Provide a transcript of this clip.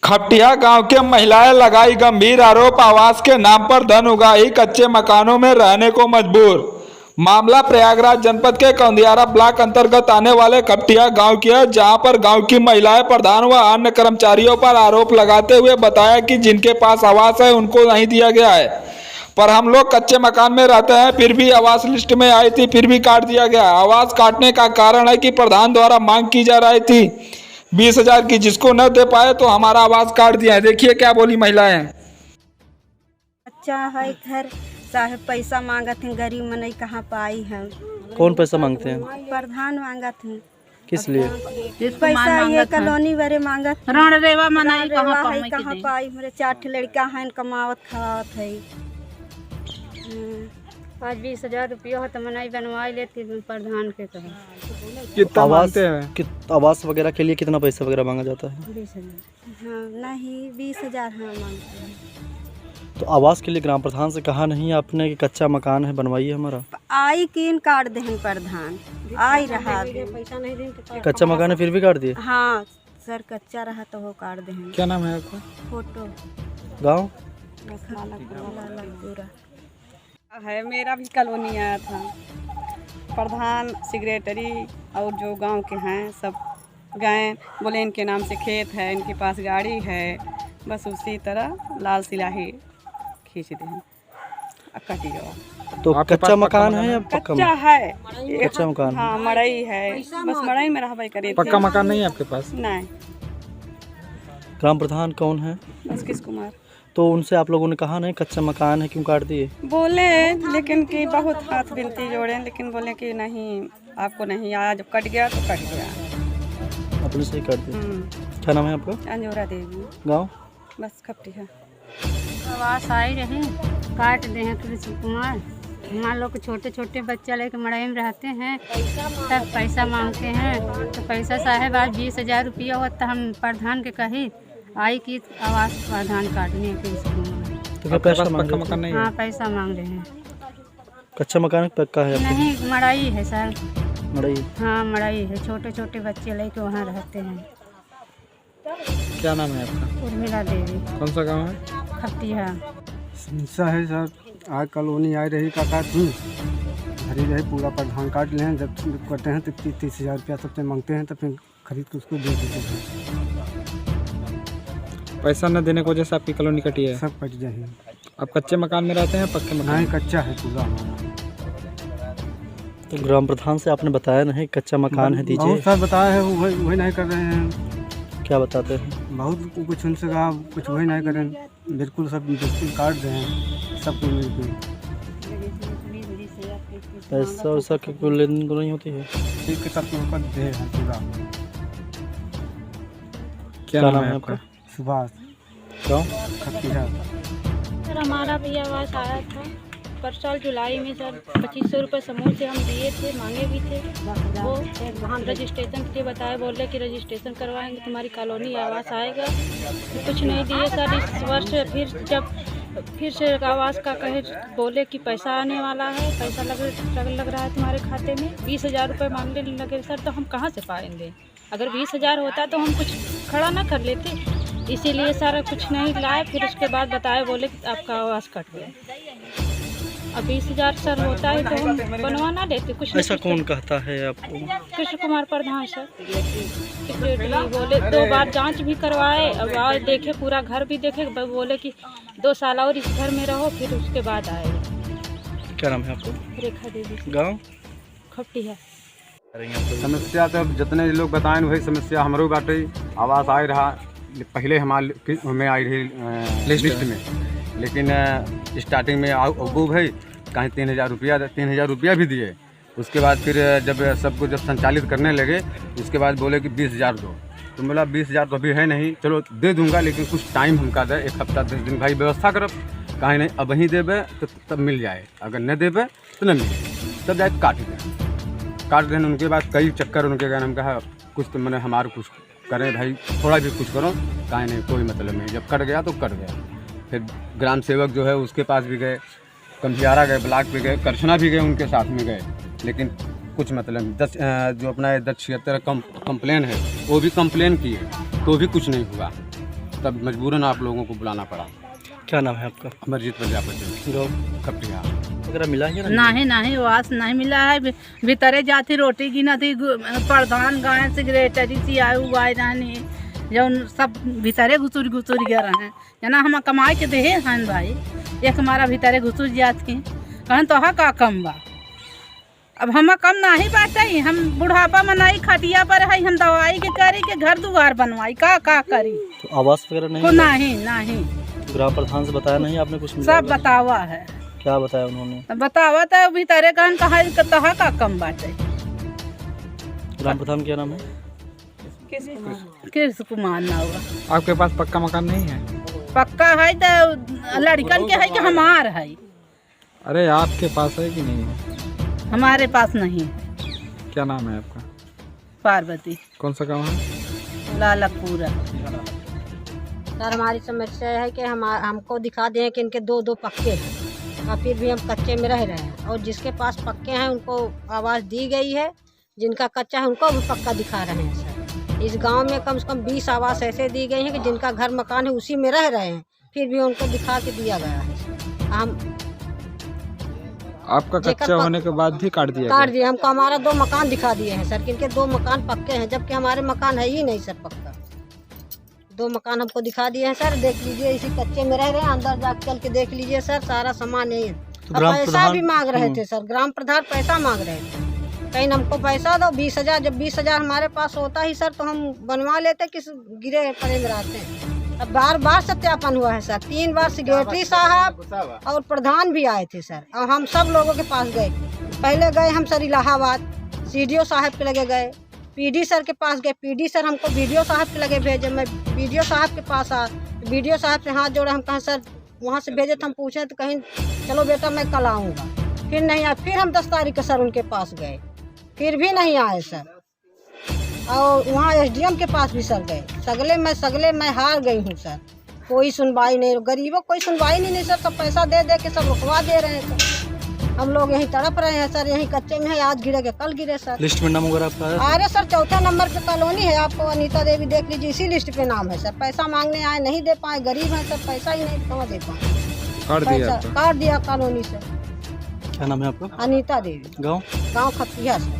खपटिया गांव के महिलाएं लगाई गंभीर आरोप, आवास के नाम पर धन उगाही, कच्चे मकानों में रहने को मजबूर। मामला प्रयागराज जनपद के कौंदियारा ब्लॉक अंतर्गत आने वाले खपटिया गांव की है, जहां पर गांव की महिलाएं प्रधान व अन्य कर्मचारियों पर आरोप लगाते हुए बताया कि जिनके पास आवास है उनको नहीं दिया गया है, पर हम लोग कच्चे मकान में रहते हैं, फिर भी आवास लिस्ट में आई थी, फिर भी काट दिया गया। आवास काटने का कारण है कि प्रधान द्वारा मांग की जा रही थी 20,000 की, जिसको न दे पाए तो हमारा आवाज काट दिया है। देखिए क्या बोली महिलाएं। अच्छा है घर साहब पैसा मांगत हैं, गरीब मनई कहाँ पाई है। कौन पैसा मांगते हैं? प्रधान मांगत हैं। किस लिए? पैसा ये कॉलोनी वाले मांगत रण रेवा मनाई कहाँ पाई। मेरे 4 लड़का हैं, कमावत खवावत है। 20,000 रुपया हो तो मनाई बनवाई लेती प्रधान के कहा। कितना मांगते हैं? आवास वगैरह के लिए कितना पैसा वगैरह मांगा जाता है? 20,000। हाँ नहीं 20,000 हाँ मांगते हैं। तो आवास के लिए ग्राम प्रधान से कहा नहीं आपने कि कच्चा मकान है बनवाइए हमारा? आई किन काट दे प्रधान आई रहा पैसा नहीं दें कच्चा मकान है फिर भी काट दिए? हाँ सर कच्चा रहा तो वो काट दे। क्या नाम है आपका? फोटो गाँव पूरा है। मेरा भी कॉलोनी आया था। प्रधान सेक्रेटरी और जो गांव के हैं सब गए, बोले इनके नाम से खेत है, इनके पास गाड़ी है, बस उसी तरह लाल सिलाही खींच दें कटियो। तो कच्चा मकान है या पक्का? कच्चा है। कच्चा मकान? हाँ मड़ई है, बस मड़ई में रहबे करे। पक्का मकान नहीं है आपके पास? नहीं। ग्राम प्रधान कौन है? बस किस कुमार। तो उनसे आप लोगों ने कहा नहीं कच्चा मकान है क्यों काट दिए? बोले लेकिन कि बहुत हाथ बिनती जोड़े, लेकिन बोले कि नहीं आपको नहीं आया, जब कट गया तो कट गया। अपने से ही काट दिए। क्या नाम है आपका? अंजोरा देवी। गाँव? बस खपटिया। आवास आई रहे काट दे हैं कृष्ण कुमार। मान लो कि छोटे छोटे बच्चे लेके मड़ई में रहते हैं, तब पैसा मांगते हैं। तो पैसा साहेब आज 20,000 रुपया हुआ तो हम प्रधान के कही आई कि आवास प्रधान काटने के तो क्या पैसा मांग रहे मकान नहीं हाँ पैसा मांग रहे हैं। कच्चा मकान पक्का है आपका? नहीं मड़ई है सर। मड़ई? हाँ मड़ई है, छोटे छोटे बच्चे लेके वहाँ रहते हैं। क्या नाम है आपका? उर्मिला देवी। कौन सा गांव है? खपटिया। समस्या है सर, आज कॉलोनी आई रही काका थी भरी रही, पूरा प्रधान काट ले हैं। जब करते हैं तो 30,000 रुपया सबसे मांगते हैं, तो फिर खरीद के उसको दे देते हैं। पैसा न देने की वजह से आपकी कॉलोनी कटी है? सब कट जाए। आप कच्चे मकान में रहते हैं पक्के मकान? नहीं कच्चा है पूरा हमारा। तो ग्राम प्रधान से आपने बताया नहीं कच्चा मकान है दीजिए? बहुत सर बताया है, वही नहीं कर रहे हैं। क्या बताते हैं? बहुत कुछ उनसे कहा, कुछ वही नहीं करें। बिल्कुल सब बिल्कुल काट दें सबको मिलकर। पैसा वैसा की कोई लेन देन नहीं होती है? ठीक है सब कर दे हैं पूरा। क्या नाम है आपका? सुभाष। गाँव? खपटिया। सर हमारा भी आवास आया था पर साल जुलाई में सर 2500 रुपये समूह से हम दिए थे, मांगे भी थे। वो रजिस्ट्रेशन के लिए बताए, बोले कि रजिस्ट्रेशन करवाएंगे तुम्हारी कॉलोनी आवास आएगा। कुछ नहीं दिए सर। इस वर्ष फिर से आवास का कहे बोले कि पैसा आने वाला है, पैसा लग रहा है तुम्हारे खाते में। 20,000 रुपये मांगने लगे सर, तो हम कहाँ से पाएंगे? अगर 20,000 होता तो हम कुछ खड़ा ना कर लेते, इसीलिए सारा कुछ नहीं लाए। फिर उसके बाद बताए, बोले कि आपका आवास कट गया। अब 20,000 सर होता है तो हम बनवा ना देते कुछ। ऐसा कौन कहता है आपको? कृष्ण कुमार प्रधान सर बोले 2 बार जांच भी करवाए, अब आज देखे पूरा घर भी देखे, बोले कि 2 साल और इस घर में रहो फिर उसके बाद आएगा। क्या नाम है आपको? रेखा देवी। गाँव? खपटिया। समस्या तो जितने लोग बताएं वही समस्या हमारो बाटे। आवास आए रहा पहले हमें आई रही लिस्ट में, लेकिन स्टार्टिंग में अबूब है कहीं 3,000 रुपया भी दिए। उसके बाद फिर जब सबको जब संचालित करने लगे उसके बाद बोले कि 20,000 दो। तो बोला 20,000 तो अभी है नहीं, चलो दे दूंगा लेकिन कुछ टाइम हमका दे, 1 हफ्ता 10 दिन भाई व्यवस्था करब। कहीं नहीं अब वहीं देवे तो तब मिल जाए, अगर न देवे तो न मिले, तब जाए काट दें। उनके बाद कई चक्कर उनके गए, हम कहा कुछ तो मैंने हमारे कुछ करें भाई, थोड़ा भी कुछ करो। कहीं नहीं कोई मतलब नहीं, जब कट गया तो कट गया। फिर ग्राम सेवक जो है उसके पास भी गए, कौंदियारा गए, ब्लॉक पे गए, करछना भी गए, उनके साथ में गए, लेकिन कुछ मतलब नहीं। जो अपना 1076 कंप्लेन है वो भी कंप्लेन किए तो भी कुछ नहीं हुआ। तब मजबूरन आप लोगों को बुलाना पड़ा। क्या नाम है आपका? अमरजीत प्रजापति, गाँव कपटिया। वगैरह मिला है या नहीं नहीं वास नहीं मिला है। भीतरे जाती रोटी गिना थी, प्रधान गाय सेक्रेटरी सी आए उगाए रहने जो सब भीतरे घुसुर गए रहे जना हम कमाई के दे हैं भाई। एक हमारा भीतरे घुसुर जात के कहन तो का कम बा। अब हम कम नहीं बाटे, हम बुढ़ापा में नहीं खटिया पर है, हम दवाई के करी के घर दुआर बनवाई का करी। तो आवास वगैरह नहीं? नहीं नहीं ग्राम प्रधान से बताया नहीं आपने कुछ? मिला सब बतावा है। क्या बताया उन्होंने? बतावा तो भीतरे कहन कहा का कम बाटे। ग्राम प्रधान क्या नाम है? कृष्ण कुमार ना हुआ। आपके पास पक्का मकान नहीं है? पक्का है तो लड़कन के है कि हमार है? अरे आपके पास है कि नहीं है? हमारे पास नहीं है। क्या नाम है आपका? पार्वती। कौन सा गाँव है? लालकपुरा। सर हमारी समस्या है कि हमको दिखा दें कि इनके दो पक्के हैं और फिर भी हम कच्चे में रह रहे हैं, और जिसके पास पक्के हैं उनको आवाज़ दी गई है, जिनका कच्चा है उनको भी पक्का दिखा रहे हैं। सर इस गांव में कम से कम 20 आवास ऐसे दी गई हैं कि जिनका घर मकान है उसी में रह रहे हैं, फिर भी उनको दिखा के दिया गया है। हम आपका कच्चा होने के बाद भी काट दिया? हमको हमारा 2 मकान दिखा दिए हैं सर, किनके 2 मकान पक्के हैं, जबकि हमारे मकान है ही नहीं सर पक्का। 2 मकान हमको दिखा दिए हैं सर, देख लीजिए इसी कच्चे में रह रहे हैं, अंदर जा चल के देख लीजिए सर, सारा सामान है। तो पैसा भी मांग रहे थे सर, ग्राम प्रधान पैसा मांग रहे थे, कहीं हमको पैसा दो 20,000। जब 20,000 हमारे पास होता ही सर तो हम बनवा लेते, किस गिरे पड़े में रहते हैं। अब बार सत्यापन हुआ है सर, 3 बार सेक्रेटरी साहब और प्रधान भी आए थे सर, और हम सब लोगों के पास गए। पहले गए हम सर इलाहाबाद, CDO साहब के लगे गए, PD सर के पास गए, PD सर हमको BDO साहब के लगे भेजे। मैं BDO साहब के पास आ, BDO साहब से हाथ जोड़े, हम कहें सर वहाँ से भेजे तो हम पूछे तो कहीं चलो बेटा मैं कल आऊँगा, फिर नहीं आए। फिर हम 10 तारीख को सर उनके पास गए, फिर भी नहीं आए सर। और वहाँ SDM के पास भी सर गए, सगले मैं हार गई हूँ सर, कोई सुनवाई नहीं, गरीबों कोई सुनवाई नहीं सर, सब पैसा दे के सब रुकवा दे रहे हैं सर। हम लोग यहीं तड़प रहे हैं सर, यहीं कच्चे में है, आज गिरे के कल गिरे सर। लिस्ट में नाम वगैरह आपका आया? अरे सर 4थे नंबर पे कॉलोनी है, आपको अनीता देवी देख लीजिए, इसी लिस्ट पे नाम है सर। पैसा मांगने आए, नहीं दे पाए, गरीब हैं सर, पैसा ही नहीं, कहाँ दे पाए, काट दिया कॉलोनी से। क्या नाम है आपका? अनीता देवी, गाँव? गाँव खपिया सर।